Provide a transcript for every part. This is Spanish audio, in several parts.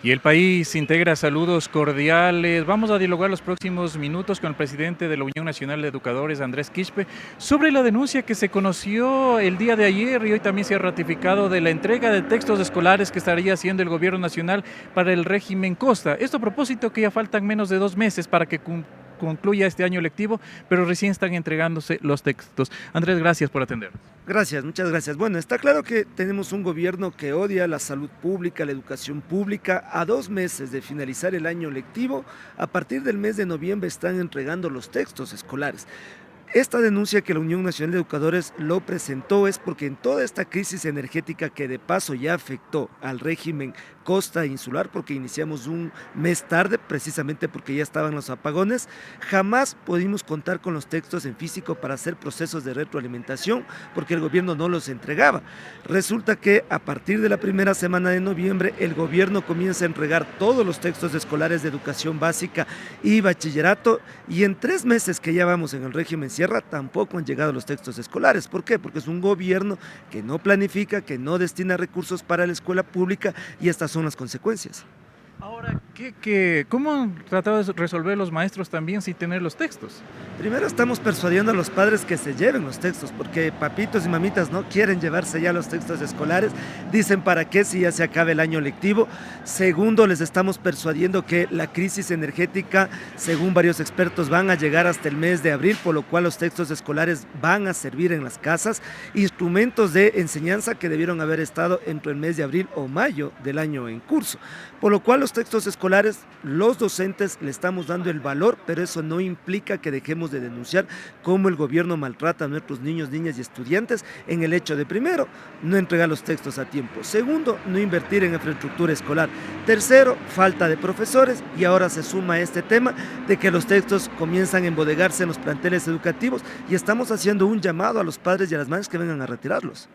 Y el país integra saludos cordiales. Vamos a dialogar los próximos minutos con el presidente de la Unión Nacional de Educadores, Andrés Quispe, sobre la denuncia que se conoció el día de ayer y hoy también se ha ratificado de la entrega de textos escolares que estaría haciendo el gobierno nacional para el régimen Costa. Esto a propósito que ya faltan menos de 2 meses para que concluya este año lectivo, pero recién están entregándose los textos. Andrés, gracias por atender. Gracias, muchas gracias. Bueno, está claro que tenemos un gobierno que odia la salud pública, la educación pública. A 2 meses de finalizar el año lectivo, a partir del mes de noviembre están entregando los textos escolares. Esta denuncia que la Unión Nacional de Educadores lo presentó es porque en toda esta crisis energética que de paso ya afectó al régimen Costa Insular, porque iniciamos un mes tarde, precisamente porque ya estaban los apagones, jamás pudimos contar con los textos en físico para hacer procesos de retroalimentación, porque el gobierno no los entregaba. Resulta que a partir de la primera semana de noviembre, el gobierno comienza a entregar todos los textos escolares de educación básica y bachillerato, y en 3 meses que ya vamos en el régimen Sierra, tampoco han llegado los textos escolares. ¿Por qué? Porque es un gobierno que no planifica, que no destina recursos para la escuela pública, y estas son las consecuencias. Ahora, ¿cómo han tratado de resolver los maestros también sin tener los textos? Primero estamos persuadiendo a los padres que se lleven los textos, porque papitos y mamitas no quieren llevarse ya los textos escolares, dicen para qué si ya se acaba el año lectivo. Segundo, les estamos persuadiendo que la crisis energética, según varios expertos, van a llegar hasta el mes de abril, por lo cual los textos escolares van a servir en las casas, instrumentos de enseñanza que debieron haber estado entre el mes de abril o mayo del año en curso, por lo cual los textos escolares, los docentes le estamos dando el valor, pero eso no implica que dejemos de denunciar cómo el gobierno maltrata a nuestros niños, niñas y estudiantes en el hecho de, primero, no entregar los textos a tiempo; segundo, no invertir en infraestructura escolar; tercero, falta de profesores; y ahora se suma este tema de que los textos comienzan a embodegarse en los planteles educativos, y estamos haciendo un llamado a los padres y a las madres que vengan a retirarlos.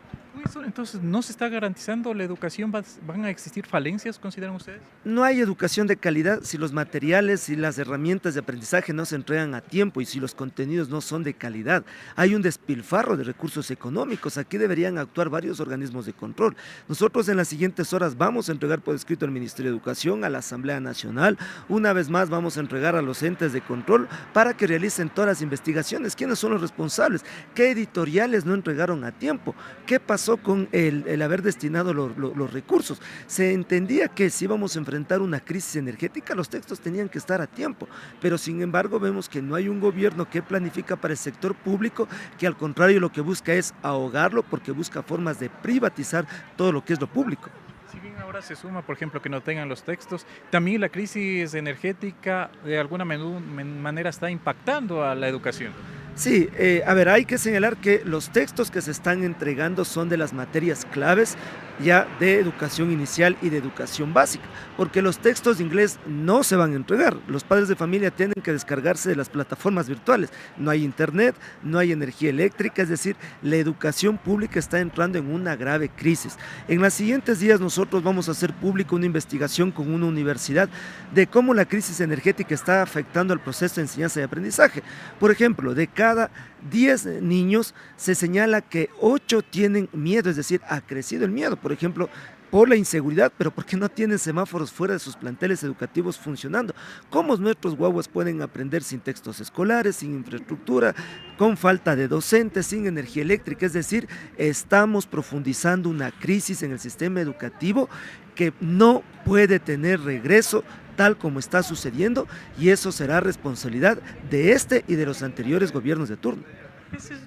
Eso, entonces, ¿no se está garantizando la educación? ¿Van a existir falencias, consideran ustedes? No hay educación de calidad si los materiales y las herramientas de aprendizaje no se entregan a tiempo y si los contenidos no son de calidad. Hay un despilfarro de recursos económicos. Aquí deberían actuar varios organismos de control. Nosotros en las siguientes horas vamos a entregar por escrito al Ministerio de Educación, a la Asamblea Nacional. Una vez más vamos a entregar a los entes de control para que realicen todas las investigaciones. ¿Quiénes son los responsables? ¿Qué editoriales no entregaron a tiempo? ¿Qué pasó con el haber destinado los recursos? Se entendía que si íbamos a enfrentar una crisis energética, los textos tenían que estar a tiempo, pero sin embargo vemos que no hay un gobierno que planifica para el sector público, que al contrario lo que busca es ahogarlo, porque busca formas de privatizar todo lo que es lo público. Si bien ahora se suma, por ejemplo, que no tengan los textos, también la crisis energética de alguna manera está impactando a la educación. Sí, a ver, hay que señalar que los textos que se están entregando son de las materias claves ya de educación inicial y de educación básica, porque los textos de inglés no se van a entregar. Los padres de familia tienen que descargarse de las plataformas virtuales. No hay internet, no hay energía eléctrica, es decir, la educación pública está entrando en una grave crisis. En los siguientes días nosotros vamos a hacer público una investigación con una universidad de cómo la crisis energética está afectando al proceso de enseñanza y aprendizaje. Por ejemplo, de cada 10 niños se señala que 8 tienen miedo, es decir, ha crecido el miedo, por ejemplo, por la inseguridad, pero porque no tienen semáforos fuera de sus planteles educativos funcionando. ¿Cómo nuestros guaguas pueden aprender sin textos escolares, sin infraestructura, con falta de docentes, sin energía eléctrica? Es decir, estamos profundizando una crisis en el sistema educativo que no puede tener regreso tal como está sucediendo, y eso será responsabilidad de este y de los anteriores gobiernos de turno.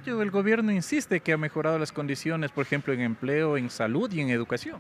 El gobierno insiste que ha mejorado las condiciones, por ejemplo, en empleo, en salud y en educación.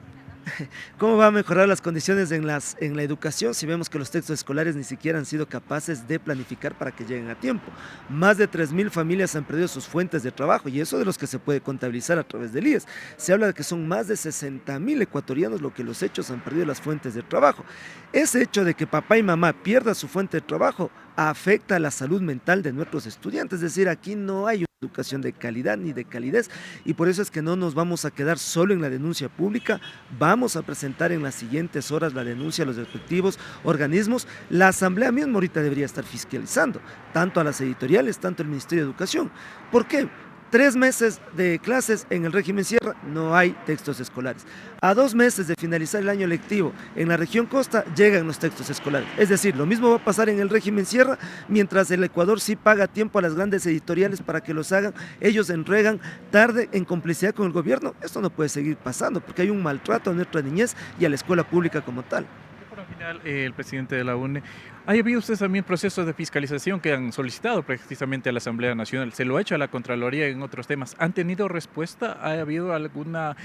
¿Cómo va a mejorar las condiciones en la educación si vemos que los textos escolares ni siquiera han sido capaces de planificar para que lleguen a tiempo? Más de 3.000 familias han perdido sus fuentes de trabajo, y eso de los que se puede contabilizar a través del IES. Se habla de que son más de 60.000 ecuatorianos lo que los hechos han perdido las fuentes de trabajo. Ese hecho de que papá y mamá pierdan su fuente de trabajo afecta a la salud mental de nuestros estudiantes. Es decir, aquí no hay educación de calidad ni de calidez, y por eso es que no nos vamos a quedar solo en la denuncia pública. Vamos a presentar en las siguientes horas la denuncia a los respectivos organismos. La Asamblea misma ahorita debería estar fiscalizando tanto a las editoriales, tanto al Ministerio de Educación. ¿Por qué? 3 meses de clases en el régimen sierra no hay textos escolares. A 2 meses de finalizar el año lectivo en la región costa llegan los textos escolares. Es decir, lo mismo va a pasar en el régimen sierra, mientras el Ecuador sí paga a tiempo a las grandes editoriales para que los hagan, ellos entregan tarde en complicidad con el gobierno. Esto no puede seguir pasando porque hay un maltrato a nuestra niñez y a la escuela pública como tal. Por lo final, el presidente de la UNE, ¿ha habido ustedes también procesos de fiscalización que han solicitado precisamente a la Asamblea Nacional? Se lo ha hecho a la Contraloría en otros temas. ¿Han tenido respuesta? ¿Ha habido alguna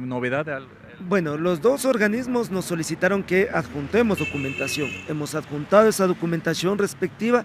novedad? Bueno, los dos organismos nos solicitaron que adjuntemos documentación. Hemos adjuntado esa documentación respectiva.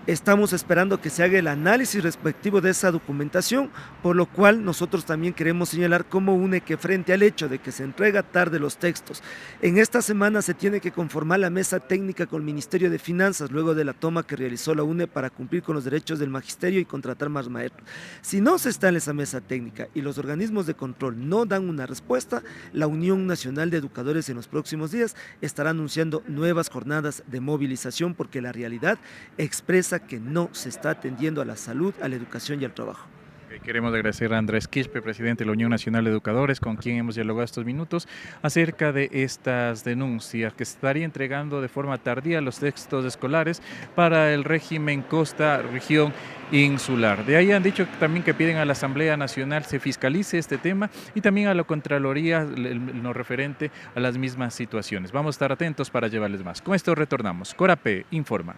Estamos esperando que se haga el análisis respectivo de esa documentación, por lo cual nosotros también queremos señalar como UNE que frente al hecho de que se entrega tarde los textos, en esta semana se tiene que conformar la mesa técnica con el Ministerio de Finanzas, luego de la toma que realizó la UNE para cumplir con los derechos del magisterio y contratar más maestros. Si no se está en esa mesa técnica y los organismos de control no dan una respuesta, la Unión Nacional de Educadores en los próximos días estará anunciando nuevas jornadas de movilización porque la realidad expresa que no se está atendiendo a la salud, a la educación y al trabajo. Queremos agradecer a Andrés Quispe, presidente de la Unión Nacional de Educadores, con quien hemos dialogado estos minutos acerca de estas denuncias que se estaría entregando de forma tardía los textos escolares para el régimen costa, región insular. De ahí han dicho también que piden a la Asamblea Nacional se fiscalice este tema y también a la Contraloría lo referente a las mismas situaciones. Vamos a estar atentos para llevarles más. Con esto retornamos. Corape informa.